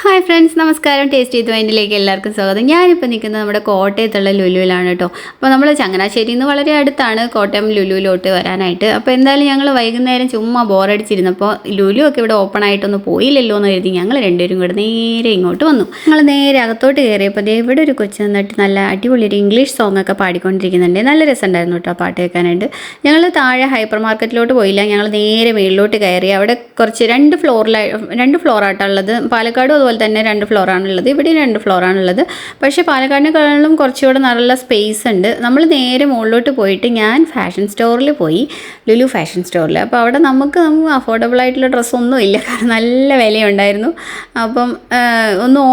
Hi friends, നമസ്കാരം. Taste ചെയ്ത് വൈൻഡിലേക്ക് എല്ലാവർക്കും സ്വാഗതം. ഞാനിപ്പോൾ നിൽക്കുന്നത് നമ്മുടെ കോട്ടയത്തുള്ള ലുലുവിലാണ് കേട്ടോ. അപ്പോൾ നമ്മൾ ചങ്ങനാശ്ശേരിയിൽ നിന്ന് വളരെ അടുത്താണ് കോട്ടയം ലുലുവിലോട്ട് വരാനായിട്ട്. അപ്പോൾ എന്തായാലും ഞങ്ങൾ വൈകുന്നേരം ചുമ്മാ ബോറടിച്ചിരുന്നപ്പോൾ ലുലു ഒക്കെ ഇവിടെ ഓപ്പൺ ആയിട്ടൊന്നും പോയില്ലല്ലോ എന്ന് കരുതി ഞങ്ങൾ രണ്ടുപേരും കൂടെ നേരെ ഇങ്ങോട്ട് വന്നു. ഞങ്ങൾ നേരെ അകത്തോട്ട് കയറിയപ്പോൾ ഇവിടെ ഒരു കൊച്ചു നിന്നിട്ട് നല്ല അടിപൊളി ഒരു ഇംഗ്ലീഷ് സോങ് ഒക്കെ പാടിക്കൊണ്ടിരിക്കുന്നുണ്ട്. നല്ല രസമുണ്ടായിരുന്നു കേട്ടോ പാട്ട് കേൾക്കാനായിട്ട്. ഞങ്ങൾ താഴെ ഹൈപ്പർ മാർക്കറ്റിലോട്ട് പോയില്ല, ഞങ്ങൾ നേരെ മേളിലോട്ട് കയറി. അവിടെ കുറച്ച് രണ്ട് ഫ്ലോറായിട്ടുള്ളത്. പാലക്കാടും അതുപോലെ തന്നെ 2 ഫ്ലോറാണുള്ളത്, ഇവിടെ 2 ഫ്ലോറാണുള്ളത്. പക്ഷേ പാലക്കാടിനെക്കാളും കുറച്ചുകൂടെ നല്ല സ്പേസ് ഉണ്ട്. നമ്മൾ നേരെ മുകളിലോട്ട് പോയിട്ട് ഞാൻ ഫാഷൻ സ്റ്റോറിൽ പോയി, ലുലു ഫാഷൻ സ്റ്റോറിൽ. അപ്പോൾ അവിടെ നമുക്ക് അഫോർഡബിൾ ആയിട്ടുള്ള ഡ്രസ്സൊന്നും ഇല്ല, കാരണം നല്ല വിലയുണ്ടായിരുന്നു. അപ്പം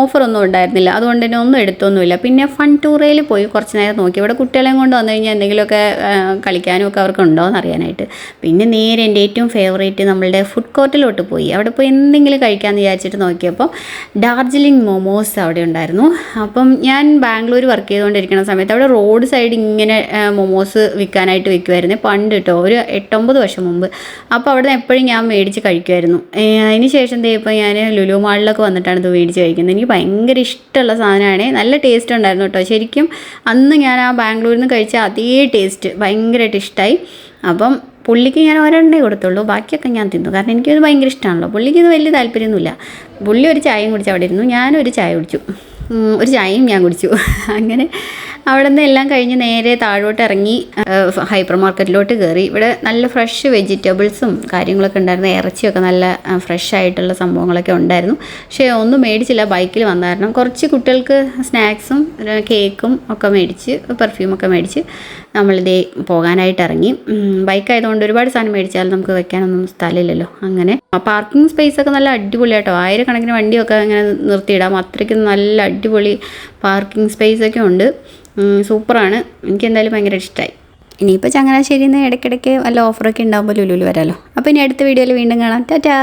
ഓഫറൊന്നും ഉണ്ടായിരുന്നില്ല, അതുകൊണ്ട് തന്നെ ഒന്നും എടുത്തൊന്നുമില്ല. പിന്നെ ഫൺ ടൂറയിൽ പോയി കുറച്ച് നേരം നോക്കി. ഇവിടെ കുട്ടികളെയും കൊണ്ട് വന്നു കഴിഞ്ഞാൽ എന്തെങ്കിലുമൊക്കെ കളിക്കാനും ഒക്കെ അവർക്ക് ഉണ്ടോ എന്ന് അറിയാനായിട്ട്. പിന്നെ നേരെ എൻ്റെ ഏറ്റവും ഫേവറേറ്റ് നമ്മളുടെ ഫുഡ് കോർട്ടിലോട്ട് പോയി. അവിടെ പോയി എന്തെങ്കിലും കഴിക്കാമെന്ന് വിചാരിച്ചിട്ട് നോക്കിയപ്പോൾ ഡാർജിലിംഗ് മോമോസ് അവിടെ ഉണ്ടായിരുന്നു. അപ്പം ഞാൻ ബാംഗ്ലൂർ വർക്ക് ചെയ്തുകൊണ്ടിരിക്കുന്ന സമയത്ത് അവിടെ റോഡ് സൈഡ് ഇങ്ങനെ മോമോസ് വിൽക്കാനായിട്ട് വെക്കുമായിരുന്നു പണ്ട് കേട്ടോ, ഒരു 8-9 വർഷം മുമ്പ്. അപ്പോൾ അവിടെ നിന്ന് എപ്പോഴും ഞാൻ മേടിച്ച് കഴിക്കുമായിരുന്നു. അതിന് ശേഷം ഇപ്പോൾ ഞാൻ ലുലു മാളിലൊക്കെ വന്നിട്ടാണ് ഇത് മേടിച്ച് കഴിക്കുന്നത്. എനിക്ക് ഭയങ്കര ഇഷ്ടമുള്ള സാധനമാണ്, നല്ല ടേസ്റ്റ് ഉണ്ടായിരുന്നു കേട്ടോ. ശരിക്കും അന്ന് ഞാൻ ആ ബാംഗ്ലൂരിൽ നിന്ന് കഴിച്ച അതേ ടേസ്റ്റ് ഭയങ്കരമായിട്ട് ഇഷ്ടമായി. അപ്പം പുള്ളിക്ക് ഞാൻ ഒരെണ്ണേ കൊടുത്തുള്ളൂ, ബാക്കിയൊക്കെ ഞാൻ തിന്നു, കാരണം എനിക്കത് ഭയങ്കര ഇഷ്ടമാണല്ലോ. പുള്ളിക്ക് ഇത് വലിയ താല്പര്യമൊന്നുമില്ല. പുള്ളി ഒരു ചായയും കുടിച്ച് അവിടെ ഇരുന്നു, ഞാനൊരു ചായ കുടിച്ചു, ഒരു ചായയും ഞാൻ കുടിച്ചു. അങ്ങനെ അവിടെ നിന്ന് എല്ലാം കഴിഞ്ഞ് നേരെ താഴോട്ട് ഇറങ്ങി ഹൈപ്പർ മാർക്കറ്റിലോട്ട് കയറി. ഇവിടെ നല്ല ഫ്രഷ് വെജിറ്റബിൾസും കാര്യങ്ങളൊക്കെ ഉണ്ടായിരുന്നു, ഇറച്ചിയൊക്കെ നല്ല ഫ്രഷ് ആയിട്ടുള്ള സംഭവങ്ങളൊക്കെ ഉണ്ടായിരുന്നു. പക്ഷേ ഒന്നും മേടിച്ചില്ല, ബൈക്കിൽ വന്നായിരുന്നു. കുറച്ച് കുട്ടികൾക്ക് സ്നാക്സും കേക്കും ഒക്കെ മേടിച്ച്, പെർഫ്യൂമൊക്കെ മേടിച്ച് നമ്മളിതേ പോകാനായിട്ട് ഇറങ്ങി. ബൈക്കായതുകൊണ്ട് ഒരുപാട് സാധനം മേടിച്ചാൽ നമുക്ക് വെക്കാനൊന്നും സ്ഥലമില്ലല്ലോ. അങ്ങനെ പാർക്കിംഗ് സ്പേസ് ഒക്കെ നല്ല അടിപൊളിയായിട്ടോ, 1000 വണ്ടിയൊക്കെ ഇങ്ങനെ നിർത്തിയിടാം, അത്രയ്ക്ക് നല്ല അടിപൊളി പാർക്കിംഗ് സ്പേസൊക്കെ ഉണ്ട്. സൂപ്പറാണ്, എനിക്ക് എന്തായാലും ഭയങ്കര ഇഷ്ടമായി. ഇനിയിപ്പോൾ ചങ്ങനാശ്ശേരിയിൽ നിന്ന് ഇടയ്ക്കിടയ്ക്ക് വല്ല ഓഫറൊക്കെ ഉണ്ടാകുമ്പോൾ ലുലുവിൽ വരാമല്ലോ. അപ്പോൾ ഇനി അടുത്ത വീഡിയോയിൽ വീണ്ടും കാണാം. ടാറ്റാ.